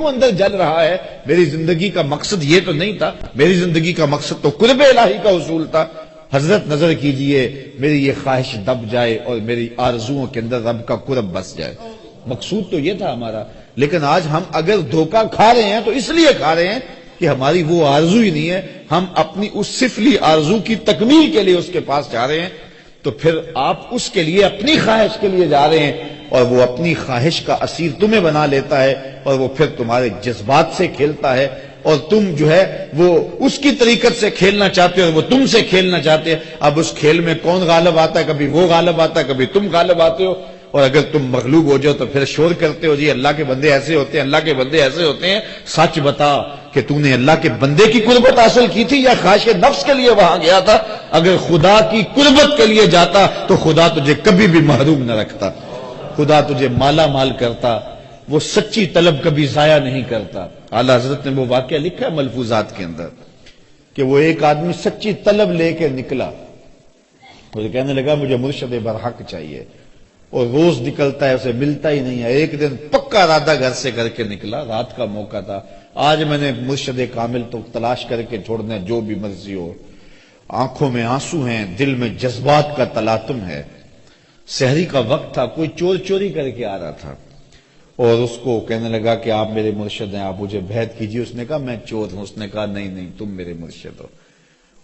اندر جل رہا ہے. میری زندگی کا مقصد یہ تو نہیں تھا, میری زندگی کا مقصد تو قرب الہی کا حصول تھا. حضرت نظر کیجئے میری یہ خواہش دب جائے اور میری آرزوؤں کے اندر رب کا قرب بس جائے. مقصود تو یہ تھا ہمارا. لیکن آج ہم اگر دھوکہ کھا رہے ہیں تو اس لیے کھا رہے ہیں کہ ہماری وہ آرزو ہی نہیں ہے. ہم اپنی اس سفلی آرزو کی تکمیل کے لیے اس کے پاس جا رہے ہیں, تو پھر آپ اس کے لیے اپنی خواہش کے لیے جا رہے ہیں اور وہ اپنی خواہش کا اسیر تمہیں بنا لیتا ہے اور وہ پھر تمہارے جذبات سے کھیلتا ہے اور تم جو ہے وہ اس کی طریقت سے کھیلنا چاہتے ہو اور وہ تم سے کھیلنا چاہتے ہیں. اب اس کھیل میں کون غالب آتا ہے؟ کبھی وہ غالب آتا ہے, کبھی تم غالب آتے ہو. اور اگر تم مغلوب ہو جاؤ تو پھر شور کرتے ہو جی اللہ کے بندے ایسے ہوتے ہیں, اللہ کے بندے ایسے ہوتے ہیں. سچ بتا کہ تو نے اللہ کے بندے کی قربت حاصل کی تھی یا خواہش نفس کے لیے وہاں گیا تھا؟ اگر خدا کی قربت کے لیے جاتا تو خدا تجھے کبھی بھی محروم نہ رکھتا, خدا تجھے مالا مال کرتا. وہ سچی طلب کبھی ضائع نہیں کرتا. اعلیٰ حضرت نے وہ واقعہ لکھا ہے ملفوظات کے اندر کہ وہ ایک آدمی سچی طلب لے کے نکلا اور کہنے لگا مجھے مرشد برحق چاہیے, اور روز نکلتا ہے اسے ملتا ہی نہیں ہے. ایک دن پکا ارادہ گھر سے کر کے نکلا, رات کا موقع تھا, آج میں نے مرشد کامل تو تلاش کر کے چھوڑنا ہے جو بھی مرضی ہو. آنکھوں میں آنسو ہیں, دل میں جذبات کا تلاطم ہے. سحری کا وقت تھا, کوئی چور چوری کر کے آ رہا تھا اور اس کو کہنے لگا کہ آپ میرے مرشد ہیں, آپ مجھے بیعت کیجیے. اس نے کہا میں چور ہوں. اس نے کہا نہیں نہیں تم میرے مرشد ہو.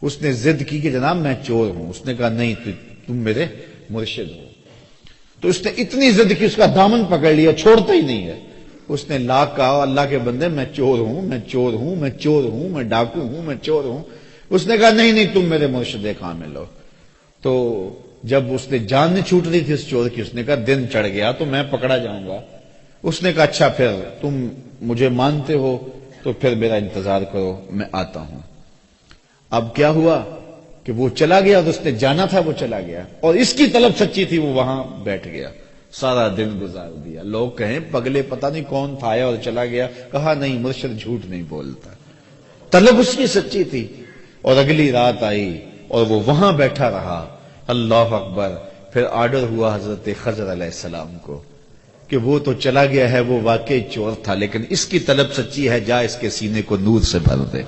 اس نے ضد کی کہ جناب میں چور ہوں. اس نے کہا نہیں تم میرے مرشد ہو. تو اس نے اتنی ضد کی اس کا دامن پکڑ لیا, چھوڑتا ہی نہیں ہے. اس نے لاکھ کہا اللہ کے بندے میں چور ہوں, میں چور ہوں, میں چور ہوں, میں ڈاکو ہوں, میں چور ہوں. اس نے کہا نہیں نہیں تم میرے مرشد کامل ہو. تو جب اس نے جان نہیں چھوٹ رہی تھی اس چور کی, اس نے کہا دن چڑھ گیا تو میں پکڑا جاؤں گا. اس نے کہا اچھا پھر تم مجھے مانتے ہو تو پھر میرا انتظار کرو, میں آتا ہوں. اب کیا ہوا کہ وہ چلا گیا اور اس نے جانا تھا وہ چلا گیا, اور اس کی طلب سچی تھی, وہ وہاں بیٹھ گیا, سارا دن گزار دیا. لوگ کہیں پگلے پتہ نہیں کون تھا آیا اور چلا گیا. کہا نہیں مرشد جھوٹ نہیں بولتا, طلب اس کی سچی تھی. اور اگلی رات آئی اور وہ وہاں بیٹھا رہا. اللہ اکبر. پھر آرڈر ہوا حضرت خضر علیہ السلام کو کہ وہ تو چلا گیا ہے, وہ واقعی چور تھا, لیکن اس کی طلب سچی ہے, جا اس کے سینے کو نور سے بھر دے.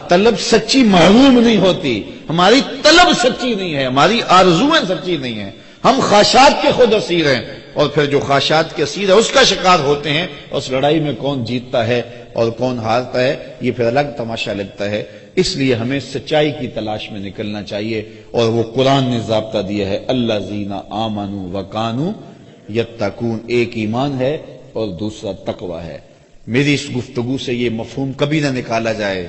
طلب سچی محروم نہیں ہوتی. ہماری طلب سچی نہیں ہے, ہماری آرزویں سچی نہیں ہیں. ہم خواہشات کے خود اسیر ہیں, اور پھر جو خواہشات کے اسیر ہے اس کا شکار ہوتے ہیں. اس لڑائی میں کون جیتتا ہے اور کون ہارتا ہے یہ پھر الگ تماشا لگتا ہے. اس لیے ہمیں سچائی کی تلاش میں نکلنا چاہیے, اور وہ قرآن نے ضابطہ دیا ہے الذین آمنوا وکانوا یتقون. ایک ایمان ہے اور دوسرا تقوی ہے. میری اس گفتگو سے یہ مفہوم کبھی نہ نکالا جائے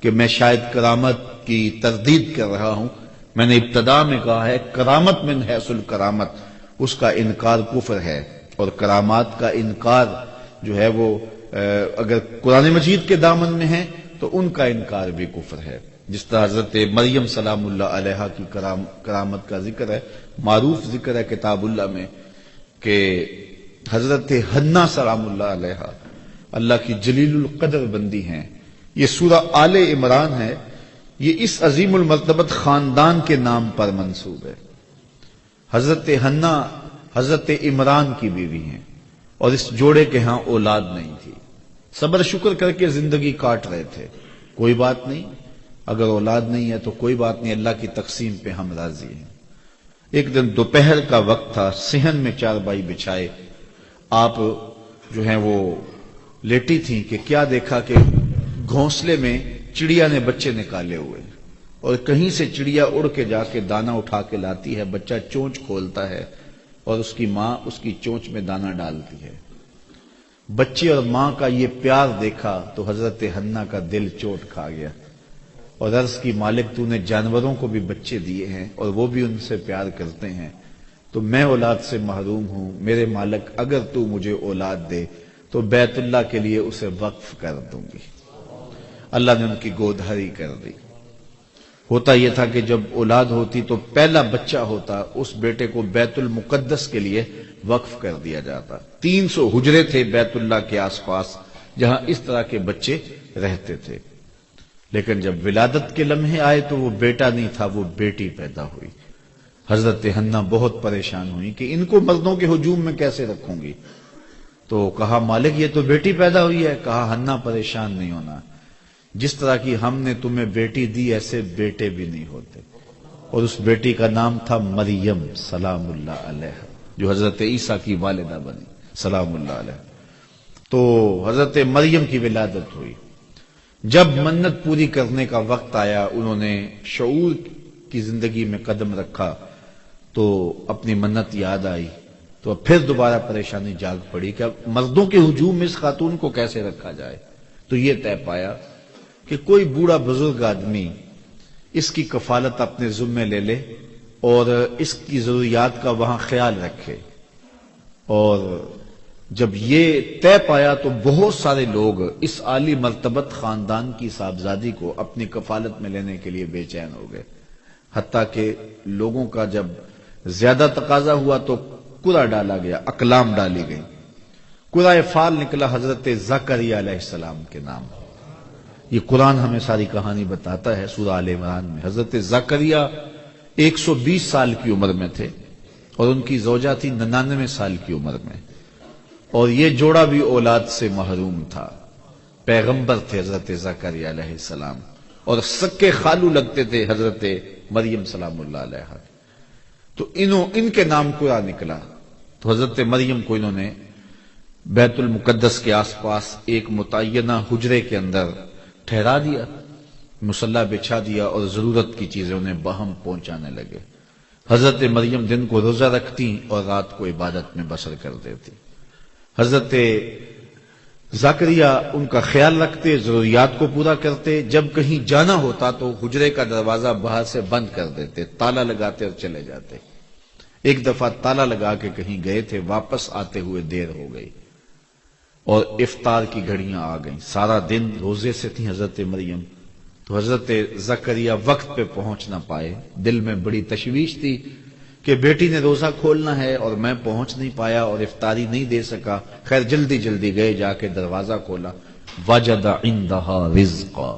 کہ میں شاید کرامت کی تردید کر رہا ہوں. میں نے ابتدا میں کہا ہے کرامت من حیث الکرامت, اس کا انکار کفر ہے, اور کرامات کا انکار جو ہے وہ اگر قرآن مجید کے دامن میں ہے تو ان کا انکار بھی کفر ہے. جس طرح حضرت مریم سلام اللہ علیہا کی کرامت کا ذکر ہے, معروف ذکر ہے کتاب اللہ میں کہ حضرت حنا سلام اللہ علیہا اللہ کی جلیل القدر بندی ہیں. یہ سورہ آل عمران ہے, یہ اس عظیم المرتبت خاندان کے نام پر منسوب ہے. حضرت حنا حضرت عمران کی بیوی ہیں, اور اس جوڑے کے ہاں اولاد نہیں تھی. صبر شکر کر کے زندگی کاٹ رہے تھے. کوئی بات نہیں, اگر اولاد نہیں ہے تو کوئی بات نہیں, اللہ کی تقسیم پہ ہم راضی ہیں. ایک دن دوپہر کا وقت تھا, صحن میں چارپائی بچھائے آپ جو ہیں وہ لیٹی تھیں کہ کیا دیکھا کہ گھونسلے میں چڑیا نے بچے نکالے ہوئے, اور کہیں سے چڑیا اڑ کے جا کے دانا اٹھا کے لاتی ہے. بچہ چونچ کھولتا ہے اور اس کی ماں اس کی چونچ میں دانا ڈالتی ہے. بچے اور ماں کا یہ پیار دیکھا تو حضرت حنا کا دل چوٹ کھا گیا, اور عرض کی مالک تو نے جانوروں کو بھی بچے دیے ہیں اور وہ بھی ان سے پیار کرتے ہیں, تو میں اولاد سے محروم ہوں. میرے مالک اگر تو مجھے اولاد دے تو بیت اللہ کے لیے اسے وقف کر دوں گی. اللہ نے ان کی گود ہری کر دی. ہوتا یہ تھا کہ جب اولاد ہوتی تو پہلا بچہ ہوتا, اس بیٹے کو بیت المقدس کے لیے وقف کر دیا جاتا. 300 حجرے تھے بیت اللہ کے آس پاس جہاں اس طرح کے بچے رہتے تھے. لیکن جب ولادت کے لمحے آئے تو وہ بیٹا نہیں تھا, وہ بیٹی پیدا ہوئی. حضرت حنا بہت پریشان ہوئی کہ ان کو مردوں کے ہجوم میں کیسے رکھوں گی. تو کہا مالک یہ تو بیٹی پیدا ہوئی ہے. کہا حنا پریشان نہیں ہونا، جس طرح کی ہم نے تمہیں بیٹی دی ایسے بیٹے بھی نہیں ہوتے. اور اس بیٹی کا نام تھا مریم سلام اللہ علیہ، جو حضرت عیسیٰ کی والدہ بنی سلام اللہ علیہ. تو حضرت مریم کی ولادت ہوئی. جب منت پوری کرنے کا وقت آیا، انہوں نے شعور کی زندگی میں قدم رکھا تو اپنی منت یاد آئی، تو پھر دوبارہ پریشانی جاگ پڑی کہ اب مردوں کے ہجوم میں اس خاتون کو کیسے رکھا جائے. تو یہ طے پایا کہ کوئی بوڑھا بزرگ آدمی اس کی کفالت اپنے ذمے لے لے اور اس کی ضروریات کا وہاں خیال رکھے. اور جب یہ طے پایا تو بہت سارے لوگ اس عالی مرتبت خاندان کی صاحبزادی کو اپنی کفالت میں لینے کے لیے بے چین ہو گئے، حتیٰ کہ لوگوں کا جب زیادہ تقاضا ہوا تو قرعہ ڈالا گیا، اقلام ڈالی گئی. قرعہ فال نکلا حضرت زکریا علیہ السلام کے نام. یہ قرآن ہمیں ساری کہانی بتاتا ہے. سورہ آل عمران میں حضرت زکریا 120 سال کی عمر میں تھے اور ان کی زوجہ تھی 99 سال کی عمر میں، اور یہ جوڑا بھی اولاد سے محروم تھا. پیغمبر تھے حضرت زکریا علیہ السلام اور سکے خالو لگتے تھے حضرت مریم سلام اللہ علیہ. تو ان کے نام قرعہ نکلا. تو حضرت مریم کو انہوں نے بیت المقدس کے آس پاس ایک متعینہ حجرے کے اندر ٹھہرا دیا، مصلی بچھا دیا اور ضرورت کی چیزیں انہیں باہم پہنچانے لگے. حضرت مریم دن کو روزہ رکھتی اور رات کو عبادت میں بسر کر دیتی. حضرت زکریا ان کا خیال رکھتے، ضروریات کو پورا کرتے. جب کہیں جانا ہوتا تو حجرے کا دروازہ باہر سے بند کر دیتے، تالا لگاتے اور چلے جاتے. ایک دفعہ تالا لگا کے کہیں گئے تھے، واپس آتے ہوئے دیر ہو گئی اور افطار کی گھڑیاں آ گئیں. سارا دن روزے سے تھی حضرت مریم. تو حضرت زکریا وقت پہ پہنچ نہ پائے. دل میں بڑی تشویش تھی کہ بیٹی نے روزہ کھولنا ہے اور میں پہنچ نہیں پایا اور افطاری نہیں دے سکا. خیر جلدی جلدی گئے، جا کے دروازہ کھولا، وجد عندها رزقا.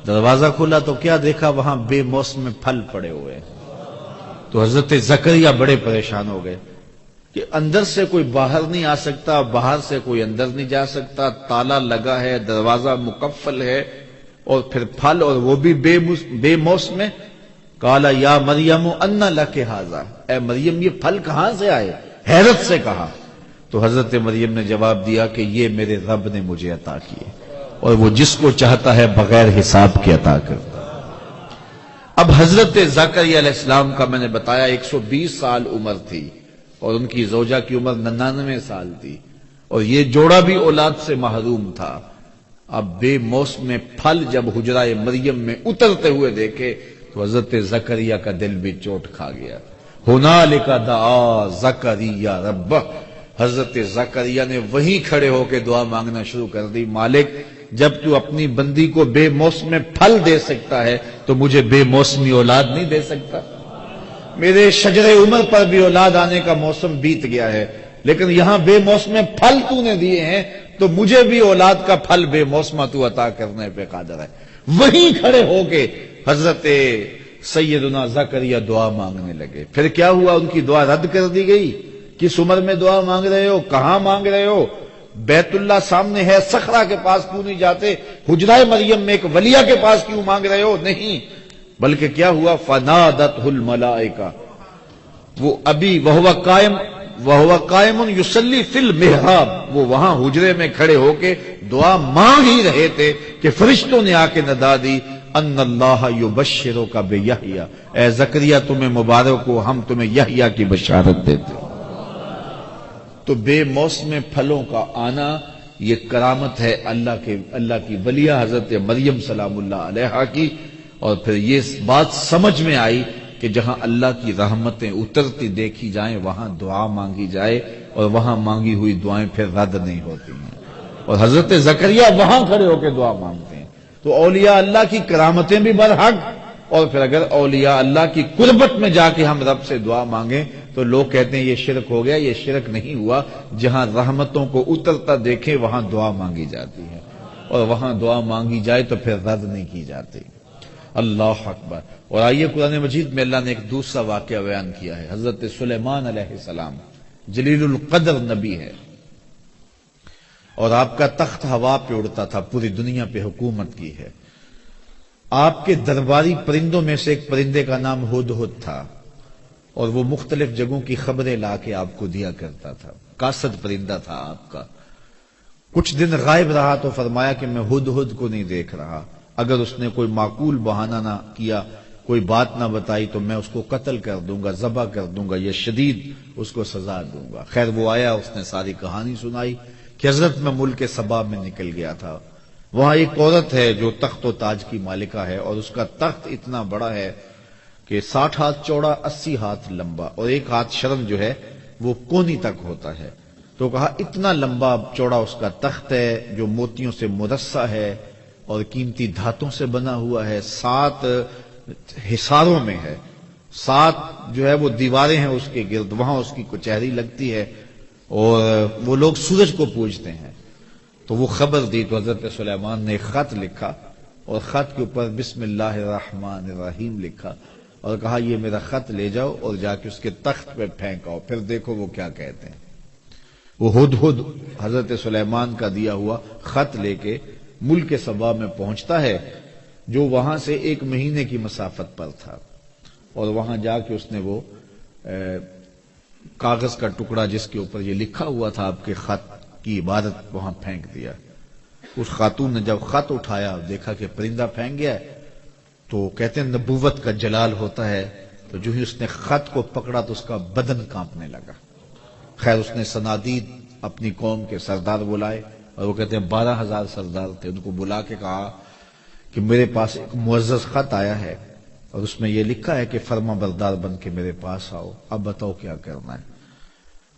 دروازہ کھولا تو کیا دیکھا، وہاں بے موسم پھل پڑے ہوئے. تو حضرت زکریا بڑے پریشان ہو گئے کہ اندر سے کوئی باہر نہیں آ سکتا، باہر سے کوئی اندر نہیں جا سکتا، تالا لگا ہے، دروازہ مقفل ہے، اور پھر پھل اور وہ بھی بے موسم. قال یا مریم ان لک ھذا، اے مریم یہ پھل کہاں سے آئے؟ حیرت سے کہا. تو حضرت مریم نے جواب دیا کہ یہ میرے رب نے مجھے عطا کیے اور وہ جس کو چاہتا ہے بغیر حساب کے عطا کرتا. اب حضرت زکریا علیہ السلام کا میں نے بتایا 120 سال عمر تھی اور ان کی زوجہ کی عمر 99 سال تھی اور یہ جوڑا بھی اولاد سے محروم تھا. اب بے موسم پھل جب حجرہ مریم میں اترتے ہوئے دیکھے تو حضرت زکریا کا دل بھی چوٹ کھا گیا. ہنالک دعا زکریا ربہ، حضرت زکریا نے وہیں کھڑے ہو کے دعا مانگنا شروع کر دی. مالک جب تو اپنی بندی کو بے موسم پھل دے سکتا ہے تو مجھے بے موسمی اولاد نہیں دے سکتا؟ میرے شجر عمر پر بھی اولاد آنے کا موسم بیت گیا ہے، لیکن یہاں بے موسم پھل تو نے دیے ہیں تو مجھے بھی اولاد کا پھل بے موسمہ تو عطا کرنے پہ قادر ہے. وہیں کھڑے ہو کے حضرت سیدنا زکریا دعا مانگنے لگے. پھر کیا ہوا، ان کی دعا رد کر دی گئی. کس عمر میں دعا مانگ رہے ہو، کہاں مانگ رہے ہو؟ بیت اللہ سامنے ہے، صخرہ کے پاس کیوں نہیں جاتے؟ حجرہ مریم میں ایک ولیہ کے پاس کیوں مانگ رہے ہو؟ نہیں، بلکہ کیا ہوا، فنادتہ الملائکہ، وہ ابھی وہو قائم یصلی فی المحراب، وہ وہاں حجرے میں کھڑے ہو کے دعا مانگ ہی رہے تھے کہ فرشتوں نے آ کے ندا دی، ان اللہ یبشرک بیحییٰ، اے زکریا تمہیں مبارک ہو، ہم تمہیں یحییٰ کی بشارت دیتے. تو بے موسم پھلوں کا آنا یہ کرامت ہے اللہ کی ولیہ حضرت مریم سلام اللہ علیہا کی. اور پھر یہ بات سمجھ میں آئی کہ جہاں اللہ کی رحمتیں اترتی دیکھی جائیں وہاں دعا مانگی جائے اور وہاں مانگی ہوئی دعائیں پھر رد نہیں ہوتی ہیں. اور حضرت زکریا وہاں کھڑے ہو کے دعا مانگتے ہیں. تو اولیاء اللہ کی کرامتیں بھی برحق، اور پھر اگر اولیاء اللہ کی قربت میں جا کے ہم رب سے دعا مانگیں تو لوگ کہتے ہیں یہ شرک ہو گیا. یہ شرک نہیں ہوا. جہاں رحمتوں کو اترتا دیکھیں وہاں دعا مانگی جاتی ہے، اور وہاں دعا مانگی جائے تو پھر رد نہیں کی جاتی. اللہ اکبر. اور آئیے قرآن مجید میں اللہ نے ایک دوسرا واقعہ بیان کیا ہے. حضرت سلیمان علیہ السلام جلیل القدر نبی ہے، اور آپ کا تخت ہوا پہ اڑتا تھا، پوری دنیا پہ حکومت کی ہے۔ آپ کے درباری پرندوں میں سے ایک پرندے کا نام ہدہد تھا، اور وہ مختلف جگہوں کی خبریں لا کے آپ کو دیا کرتا تھا۔ قاصد پرندہ تھا آپ کا۔ کچھ دن غائب رہا تو فرمایا کہ میں ہدہد کو نہیں دیکھ رہا، اگر اس نے کوئی معقول بہانہ نہ کیا، کوئی بات نہ بتائی تو میں اس کو قتل کر دوں گا، ذبح کر دوں گا، یا شدید اس کو سزا دوں گا۔ خیر وہ آیا، اس نے ساری کہانی سنائی کہ حضرت میں ملک سبا میں نکل گیا تھا، وہاں ایک عورت ہے جو تخت و تاج کی مالکہ ہے، اور اس کا تخت اتنا بڑا ہے کہ 60 ہاتھ چوڑا، 80 ہاتھ لمبا، اور ایک ہاتھ شرم جو ہے وہ کونی تک ہوتا ہے۔ تو کہا اتنا لمبا چوڑا اس کا تخت ہے جو موتیوں سے مرصع ہے اور قیمتی دھاتوں سے بنا ہوا ہے، 7 حصاروں میں ہے، 7 جو ہے وہ دیواریں ہیں اس کے گرد، وہاں اس کی کچہری لگتی ہے، اور وہ لوگ سورج کو پوجتے ہیں۔ تو وہ خبر دی تو حضرت سلیمان نے ایک خط لکھا، اور خط کے اوپر بسم اللہ الرحمن الرحیم لکھا، اور کہا یہ میرا خط لے جاؤ اور جا کے اس کے تخت پہ پھینکاؤ، پھر دیکھو وہ کیا کہتے ہیں۔ وہ ہدہد حضرت سلیمان کا دیا ہوا خط لے کے ملک سبا میں پہنچتا ہے، جو وہاں سے 1 مہینے کی مسافت پر تھا، اور وہاں جا کے اس نے وہ کاغذ کا ٹکڑا جس کے اوپر یہ لکھا ہوا تھا آپ کے خط کی عبارت، وہاں پھینک دیا۔ اس خاتون نے جب خط اٹھایا، دیکھا کہ پرندہ پھینک گیا ہے، تو کہتے ہیں نبوت کا جلال ہوتا ہے، تو جو ہی اس نے خط کو پکڑا تو اس کا بدن کانپنے لگا۔ خیر اس نے صنادید اپنی قوم کے سردار بلائے، اور وہ کہتے ہیں 12,000 سردار تھے، ان کو بلا کے کہا کہ میرے پاس ایک معزز خط آیا ہے، اور اس میں یہ لکھا ہے کہ فرما بردار بن کے میرے پاس آؤ، اب بتاؤ کیا کرنا ہے۔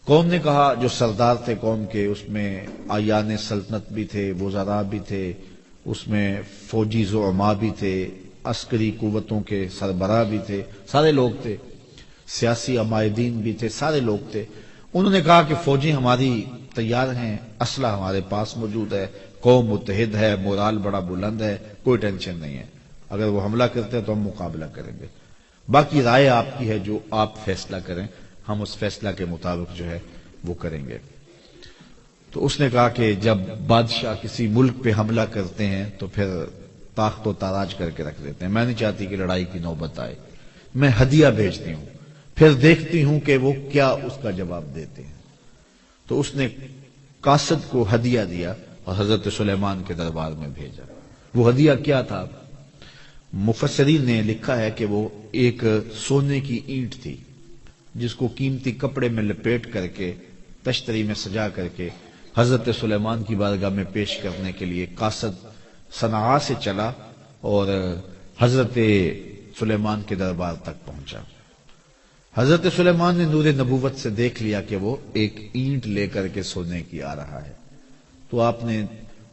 قوم نے کہا، جو سردار تھے قوم کے، اس میں آیان سلطنت بھی تھے، وزراء بھی تھے، اس میں فوجی زعماء بھی تھے، عسکری قوتوں کے سربراہ بھی تھے، سارے لوگ تھے، سیاسی عمائدین بھی تھے، سارے لوگ تھے۔ انہوں نے کہا کہ فوجی ہماری تیار ہیں، اسلحہ ہمارے پاس موجود ہے، قوم متحد ہے، مورال بڑا بلند ہے، کوئی ٹینشن نہیں ہے، اگر وہ حملہ کرتے ہیں تو ہم مقابلہ کریں گے، باقی رائے آپ کی ہے، جو آپ فیصلہ کریں ہم اس فیصلہ کے مطابق جو ہے وہ کریں گے۔ تو اس نے کہا کہ جب بادشاہ کسی ملک پہ حملہ کرتے ہیں تو پھر تاخت و تاراج کر کے رکھ دیتے ہیں، میں نہیں چاہتی کہ لڑائی کی نوبت آئے، میں ہدیہ بھیجتی ہوں، پھر دیکھتی ہوں کہ وہ کیا اس کا جواب دیتے ہیں۔ تو اس نے قاصد کو ہدیہ دیا اور حضرت سلیمان کے دربار میں بھیجا۔ وہ ہدیہ کیا تھا؟ مفسرین نے لکھا ہے کہ وہ ایک سونے کی اینٹ تھی، جس کو قیمتی کپڑے میں لپیٹ کر کے، تشتری میں سجا کر کے حضرت سلیمان کی بارگاہ میں پیش کرنے کے لیے قاصد صنعاء سے چلا اور حضرت سلیمان کے دربار تک پہنچا۔ حضرت سلیمان نے نور نبوت سے دیکھ لیا کہ وہ ایک اینٹ لے کر کے سونے کی آ رہا ہے، تو آپ نے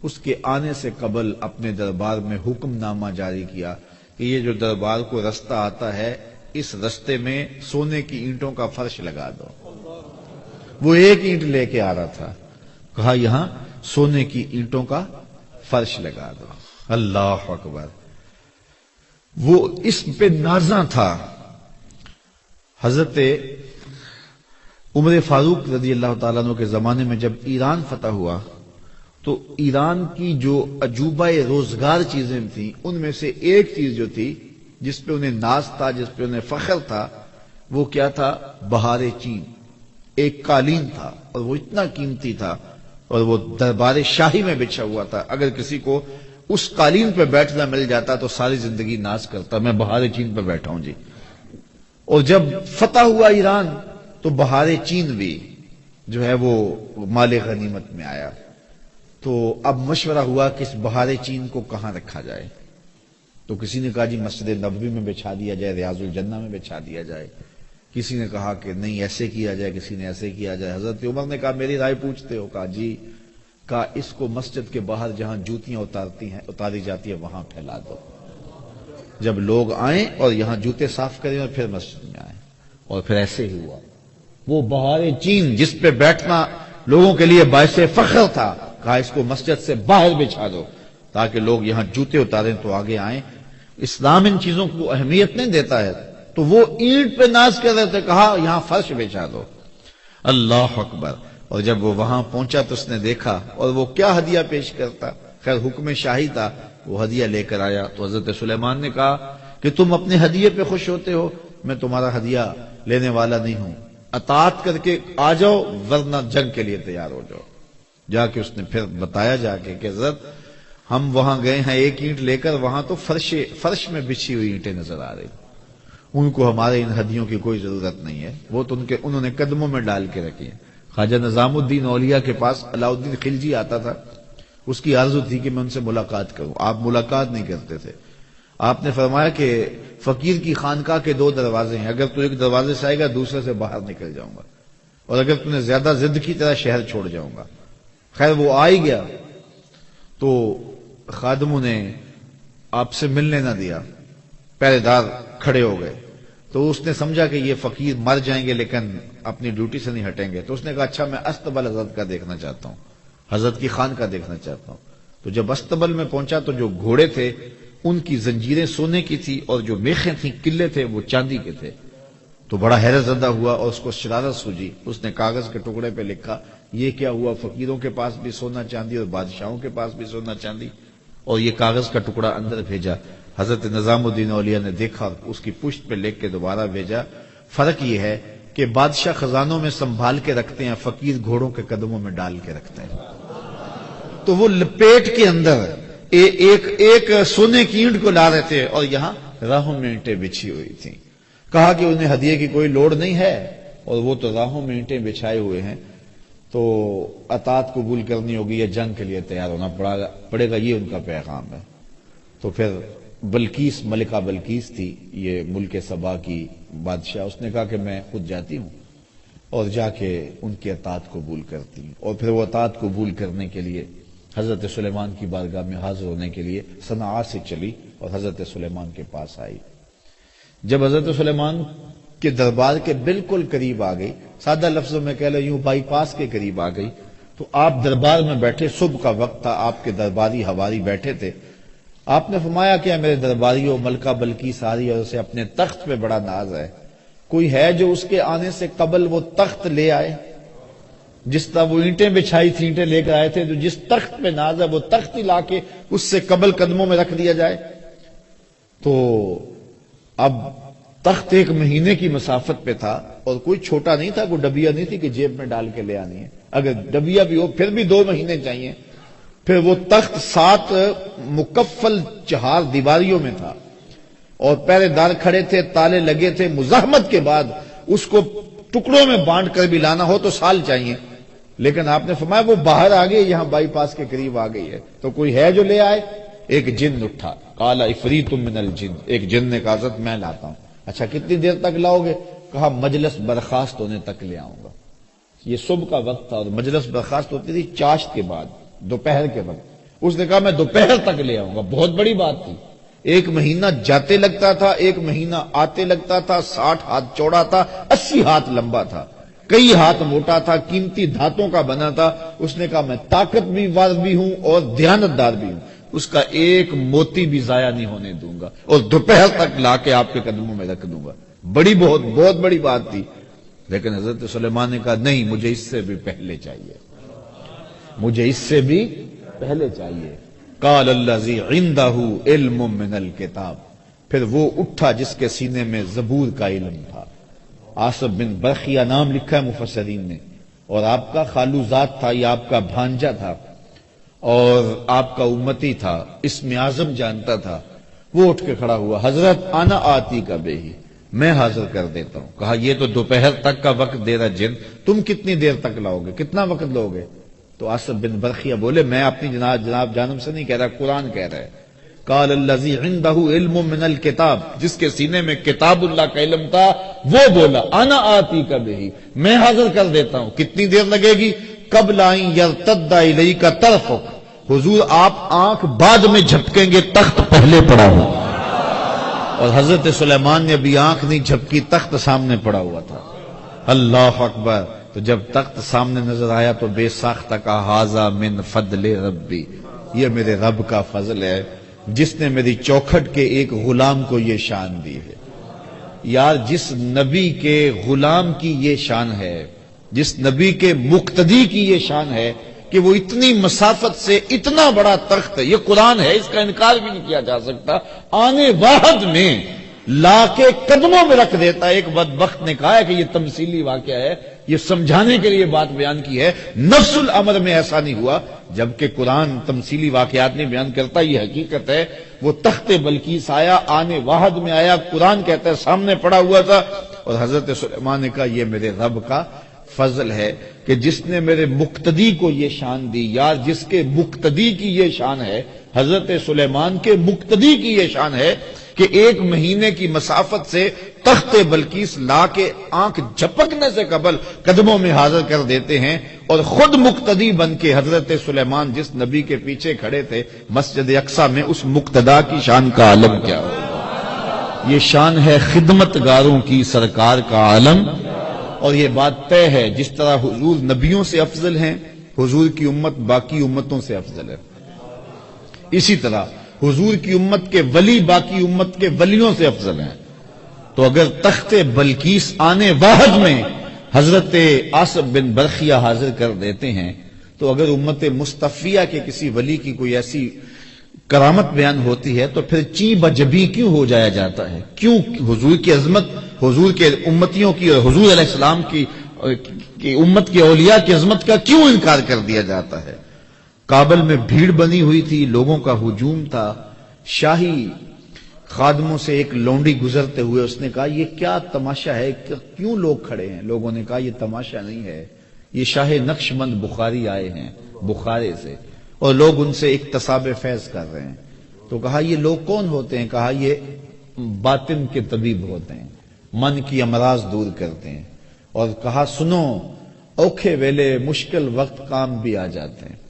اس کے آنے سے قبل اپنے دربار میں حکم نامہ جاری کیا کہ یہ جو دربار کو رستہ آتا ہے، اس رستے میں سونے کی اینٹوں کا فرش لگا دو۔ وہ ایک اینٹ لے کے آ رہا تھا، کہا یہاں سونے کی اینٹوں کا فرش لگا دو۔ اللہ اکبر! وہ اس پہ نازاں تھا۔ حضرت عمر فاروق رضی اللہ تعالیٰ عنہ کے زمانے میں جب ایران فتح ہوا تو ایران کی جو عجوبہ روزگار چیزیں تھیں، ان میں سے ایک چیز جو تھی جس پہ انہیں ناز تھا، جس پہ انہیں فخر تھا، وہ کیا تھا؟ بہار چین۔ ایک قالین تھا اور وہ اتنا قیمتی تھا اور وہ دربار شاہی میں بچھا ہوا تھا، اگر کسی کو اس قالین پہ بیٹھنا مل جاتا تو ساری زندگی ناز کرتا، میں بہار چین پہ بیٹھا ہوں جی۔ اور جب فتح ہوا ایران تو بہار چین بھی جو ہے وہ مال غنیمت میں آیا، تو اب مشورہ ہوا کہ اس بہار چین کو کہاں رکھا جائے۔ تو کسی نے کہا جی مسجد نبوی میں بچھا دیا جائے، ریاض الجنہ میں بچھا دیا جائے، کسی نے کہا کہ نہیں ایسے کیا جائے، کسی نے ایسے کیا جائے۔ حضرت عمر نے کہا میری رائے پوچھتے ہو؟ کہا جی۔ کہا اس کو مسجد کے باہر جہاں جوتیاں اتاری جاتی ہیں وہاں پھیلا دو، جب لوگ آئیں اور یہاں جوتے صاف کریں اور پھر مسجد میں آئیں۔ اور پھر ایسے ہی ہوا۔ وہ بہار چین جس پہ بیٹھنا لوگوں کے لیے باعث فخر تھا، کہا اس کو مسجد سے باہر بچھا دو تاکہ لوگ یہاں جوتے اتاریں تو آگے آئیں۔ اسلام ان چیزوں کو اہمیت نہیں دیتا ہے، تو وہ اینٹ پہ ناز کر رہے تھے، کہا یہاں فرش بچھا دو۔ اللہ اکبر! اور جب وہ وہاں پہنچا تو اس نے دیکھا، اور وہ کیا ہدیہ پیش کرتا، خیر حکم شاہی تھا، وہ ہدیہ لے کر آیا۔ تو حضرت سلیمان نے کہا کہ تم اپنے ہدیے پہ خوش ہوتے ہو، میں تمہارا ہدیہ لینے والا نہیں ہوں، اطاعت کر کے آ جاؤ ورنہ جنگ کے لیے تیار ہو جاؤ۔ جا کے اس نے پھر بتایا جا کے کہ حضرت ہم وہاں گئے ہیں ایک اینٹ لے کر، وہاں تو فرش میں بچھی ہوئی اینٹیں نظر آ رہی، ان کو ہمارے ان ہدیوں کی کوئی ضرورت نہیں ہے، وہ تو انہوں نے قدموں میں ڈال کے رکھی ہیں۔ خواجہ نظام الدین اولیاء کے پاس علاء الدین خلجی آتا تھا، اس کی آرزو تھی کہ میں ان سے ملاقات کروں، آپ ملاقات نہیں کرتے تھے۔ آپ نے فرمایا کہ فقیر کی خانقاہ کے 2 دروازے ہیں، اگر تو ایک دروازے سے آئے گا دوسرے سے باہر نکل جاؤں گا، اور اگر تم نے زیادہ ضد کی طرح شہر چھوڑ جاؤں گا۔ خیر وہ آ ہی گیا تو خادموں نے آپ سے ملنے نہ دیا، پہرے دار کھڑے ہو گئے، تو اس نے سمجھا کہ یہ فقیر مر جائیں گے لیکن اپنی ڈیوٹی سے نہیں ہٹیں گے، تو اس نے کہا اچھا میں استبل حضرت کا دیکھنا چاہتا ہوں، حضرت کی خان کا دیکھنا چاہتا ہوں۔ تو جب استبل میں پہنچا تو جو گھوڑے تھے ان کی زنجیریں سونے کی تھی اور جو میخیں تھیں قلعے تھے وہ چاندی کے تھے، تو بڑا حیرت زدہ ہوا اور اس کو شرارت سوجی۔ اس نے کاغذ کے ٹکڑے پہ لکھا یہ کیا ہوا، فقیروں کے پاس بھی سونا چاندی اور بادشاہوں کے پاس بھی سونا چاندی، اور یہ کاغذ کا ٹکڑا اندر بھیجا۔ حضرت نظام الدین اولیاء نے دیکھا، اس کی پشت پہ لکھ کے دوبارہ بھیجا۔ فرق یہ ہے کہ بادشاہ خزانوں میں سنبھال کے رکھتے ہیں، فقیر گھوڑوں کے قدموں میں ڈال کے رکھتے ہیں۔ تو وہ لپیٹ کے اندر ایک سونے کی اینٹ کو لا رہے تھے اور یہاں راہوں میں اینٹیں بچھی ہوئی تھیں۔ کہا کہ انہیں ہدیے کی کوئی لوڑ نہیں ہے، اور وہ تو راہوں میں اینٹیں بچھائے ہوئے ہیں، تو اطاعت قبول کرنی ہوگی یا جنگ کے لیے تیار ہونا پڑے گا، یہ ان کا پیغام ہے۔ تو پھر بلقیس، ملکہ بلقیس تھی، یہ ملک سبا کی بادشاہ، اس نے کہا کہ میں خود جاتی ہوں اور جا کے ان کی اطاعت قبول کرتی ہوں، اور پھر وہ اطاعت قبول کرنے کے لیے حضرت سلیمان کی بارگاہ میں حاضر ہونے کے لیے صنعاء سے چلی اور حضرت سلیمان کے پاس آئی۔ جب حضرت سلیمان کے دربار کے بالکل قریب آ گئی، سادہ لفظوں میں کہہ لو یوں بائی پاس کے قریب آ گئی، تو آپ دربار میں بیٹھے، صبح کا وقت تھا، آپ کے درباری ہواری بیٹھے تھے۔ آپ نے فرمایا کہ میرے درباریوں، ملکہ بلقیس آ رہی ہے اور اسے اپنے تخت پہ بڑا ناز ہے، کوئی ہے جو اس کے آنے سے قبل وہ تخت لے آئے؟ جس طرح وہ اینٹیں بچھائی تھی، اینٹیں لے کر آئے تھے، تو جس تخت پہ ناز ہے وہ تخت ہی لا کے اس سے قبل قدموں میں رکھ دیا جائے۔ تو اب تخت 1 مہینے کی مسافت پہ تھا، اور کوئی چھوٹا نہیں تھا، کوئی ڈبیا نہیں تھی کہ جیب میں ڈال کے لے آنی ہے، اگر ڈبیا بھی ہو پھر بھی 2 مہینے چاہیے۔ پھر وہ تخت 7 مکفل 4 دیواریوں میں تھا، اور پہرے دار کھڑے تھے، تالے لگے تھے، مزاحمت کے بعد اس کو ٹکڑوں میں بانٹ کر بھی لانا ہو تو سال چاہیے، لیکن آپ نے فرمایا وہ باہر آ گئی، یہاں بائی پاس کے قریب آ گئی ہے، تو کوئی ہے جو لے آئے؟ ایک جن اٹھا، قال عفریت من الجن، ایک جن نے کہا حضرت میں لاتا ہوں۔ اچھا کتنی دیر تک لاؤ گے؟ کہا مجلس برخاست ہونے تک لے آؤں گا۔ یہ صبح کا وقت تھا اور مجلس برخاست ہوتی تھی چاشت کے بعد، دوپہر کے وقت۔ اس نے کہا میں دوپہر تک لے آؤں گا، بہت بڑی بات تھی۔ 1 مہینہ جاتے لگتا تھا، 1 مہینہ آتے لگتا تھا، 60 ہاتھ چوڑا تھا، 80 ہاتھ لمبا تھا، کئی ہاتھ موٹا تھا، قیمتی دھاتوں کا بنا تھا۔ اس نے کہا میں طاقت بھی وار بھی ہوں اور دیانتدار بھی ہوں، اس کا 1 موتی بھی ضائع نہیں ہونے دوں گا، اور دوپہر تک لا کے آپ کے قدموں میں رکھ دوں گا۔ بہت بڑی بات تھی، لیکن حضرت سلیمان نے کہا نہیں، مجھے اس سے بھی پہلے چاہیے، مجھے اس سے بھی پہلے چاہیے۔ قال الذی عندہ علم من الکتاب، پھر وہ اٹھا جس کے سینے میں زبور کا علم تھا۔ آصف بن برخیہ نام لکھا ہے مفسرین نے، اور آپ کا خالوزاد تھا، یہ آپ کا بھانجا تھا اور آپ کا امتی تھا، اسم اعظم جانتا تھا۔ وہ اٹھ کے کھڑا ہوا، حضرت انا آتی کا بے ہی، میں حاضر کر دیتا ہوں۔ کہا یہ تو دوپہر تک کا وقت دے رہا جن، تم کتنی دیر تک لاؤ گے، کتنا وقت لو گے؟ تو آصف بن برخیہ بولے میں اپنی جناب جانب سے نہیں کہہ رہا، قرآن کہہ رہا ہے۔ قال الذی عندہ علم من الکتاب، جس کے سینے میں کتاب اللہ کا علم تھا، وہ بولا انا آتی کا بہی، میں حاضر کر دیتا ہوں۔ کتنی دیر لگے گی؟ قبل ان یرتد الیک طرفک، حضور آپ آنکھ بعد میں جھپکیں گے، تخت پہلے پڑا ہوا۔ اور حضرت سلیمان نے ابھی آنکھ نہیں جھپکی، تخت سامنے پڑا ہوا تھا۔ اللہ اکبر۔ تو جب تخت سامنے نظر آیا تو بے ساختہ کہا ھذا من فضل ربی، یہ میرے رب کا فضل ہے جس نے میری چوکھٹ کے ایک غلام کو یہ شان دی ہے۔ یار جس نبی کے غلام کی یہ شان ہے، جس نبی کے مقتدی کی یہ شان ہے کہ وہ اتنی مسافت سے اتنا بڑا تخت، یہ قرآن ہے، اس کا انکار بھی نہیں کیا جا سکتا، آنے واحد میں لا کے قدموں میں رکھ دیتا ہے۔ ایک بدبخت نے کہا ہے کہ یہ تمثیلی واقعہ ہے، یہ سمجھانے کے لیے بات بیان کی ہے، نفس الامر میں ایسا نہیں ہوا، جبکہ قرآن تمثیلی واقعات نہیں بیان کرتا، یہ حقیقت ہے۔ وہ تخت بلقیس آیا، آنے واحد میں آیا، قرآن کہتا ہے سامنے پڑا ہوا تھا، اور حضرت سلیمان نے کہا یہ میرے رب کا فضل ہے کہ جس نے میرے مقتدی کو یہ شان دی۔ یار جس کے مقتدی کی یہ شان ہے، حضرت سلیمان کے مقتدی کی یہ شان ہے کہ 1 مہینے کی مسافت سے تخت بلقیس لا کے آنکھ جھپکنے سے قبل قدموں میں حاضر کر دیتے ہیں، اور خود مقتدی بن کے حضرت سلیمان جس نبی کے پیچھے کھڑے تھے مسجد اقصی میں، اس مقتدا کی شان کا عالم کیا ہوگا؟ یہ شان ہے خدمت گاروں کی سرکار کا عالم، اور یہ بات طے ہے جس طرح حضور نبیوں سے افضل ہیں، حضور کی امت باقی امتوں سے افضل ہے، اسی طرح حضور کی امت کے ولی باقی امت کے ولیوں سے افضل ہیں۔ تو اگر تخت بلقیس آنے واحد میں حضرت آصف بن برخیہ حاضر کر دیتے ہیں، تو اگر امت مصطفیہ کے کسی ولی کی کوئی ایسی کرامت بیان ہوتی ہے تو پھر چی بجبی کیوں ہو جایا جاتا ہے؟ کیوں حضور کی عظمت، حضور کے امتیوں کی اور حضور علیہ السلام کی امت کے اولیاء کی عظمت کا کیوں انکار کر دیا جاتا ہے؟ کابل میں بھیڑ بنی ہوئی تھی، لوگوں کا ہجوم تھا، شاہی خادموں سے ایک لونڈی گزرتے ہوئے اس نے کہا یہ کیا تماشا ہے، کیوں لوگ کھڑے ہیں؟ لوگوں نے کہا یہ تماشا نہیں ہے، یہ شاہ نقشبند بخاری آئے ہیں بخارے سے، اور لوگ ان سے اکتساب فیض کر رہے ہیں۔ تو کہا یہ لوگ کون ہوتے ہیں؟ کہا یہ باطن کے طبیب ہوتے ہیں، من کی امراض دور کرتے ہیں۔ اور کہا سنو، اوکھے ویلے مشکل وقت کام بھی آ جاتے ہیں۔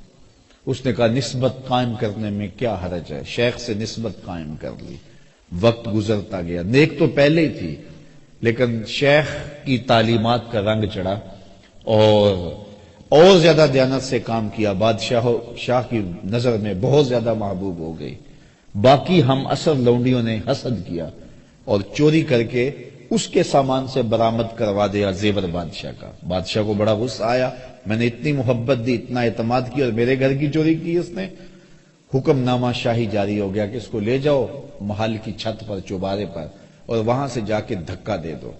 اس نے کہا نسبت قائم کرنے میں کیا حرج ہے؟ شیخ سے نسبت قائم کر لی، وقت گزرتا گیا، نیک تو پہلے ہی تھی لیکن شیخ کی تعلیمات کا رنگ چڑھا اور زیادہ دیانت سے کام کیا، شاہ کی نظر میں بہت زیادہ محبوب ہو گئی۔ باقی ہم اثر لونڈیوں نے حسد کیا اور چوری کر کے اس کے سامان سے برآمد کروا دیا زیور بادشاہ کا۔ بادشاہ کو بڑا غصہ آیا، میں نے اتنی محبت دی، اتنا اعتماد کیا اور میرے گھر کی چوری کی اس نے۔ حکم نامہ شاہی جاری ہو گیا کہ اس کو لے جاؤ محل کی چھت پر، چوبارے پر، اور وہاں سے جا کے دھکا دے دو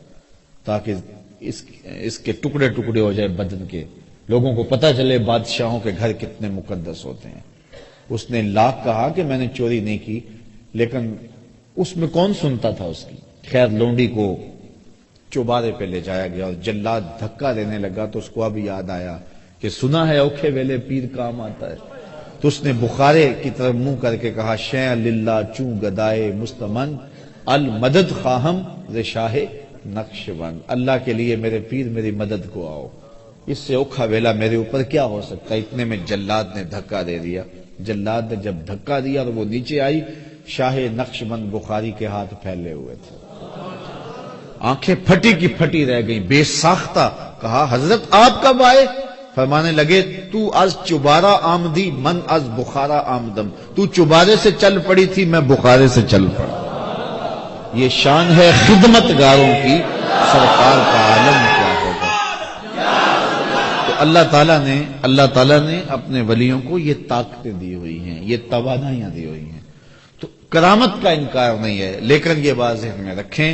تاکہ اس کے ٹکڑے ٹکڑے ہو جائے بدن کے، لوگوں کو پتہ چلے بادشاہوں کے گھر کتنے مقدس ہوتے ہیں۔ اس نے لاکھ کہا کہ میں نے چوری نہیں کی، لیکن اس میں کون سنتا تھا اس کی؟ خیر لونڈی کو چوبارے پہ لے جایا گیا اور جلاد دھکا دینے لگا تو اس کو اب یاد آیا کہ سنا ہے اوکھے ویلے پیر کام آتا ہے، تو اس نے بخارے کی طرف منہ کر کے کہا شیع للہ چوں گدائے مستمن المدد خواہم ز شاہ نقشبند، اللہ کے لیے میرے پیر میری مدد کو آؤ، اس سے اوکھا ویلا میرے اوپر کیا ہو سکتا ہے؟ اتنے میں جلاد نے دھکا دے دیا۔ جلاد نے جب دھکا دیا اور وہ نیچے آئی، شاہ نقشبند بخاری کے ہاتھ پھیلے ہوئے تھے، آنکھیں پھٹی کی پھٹی رہ گئیں، بے ساختہ کہا حضرت آپ کب آئے؟ فرمانے لگے تو از چوبارہ آمدی من از بخارا آمدم، تو چوبارے سے چل پڑی تھی میں بخارے سے چل پڑا۔ یہ شان ہے خدمت گاروں کی، سرکار کا عالم کیا ہوگا۔ تو اللہ تعالیٰ نے اپنے ولیوں کو یہ طاقتیں دی ہوئی ہیں، یہ توانائیاں دی ہوئی ہیں، تو کرامت کا انکار نہیں ہے، لیکن یہ بات ذہن میں رکھیں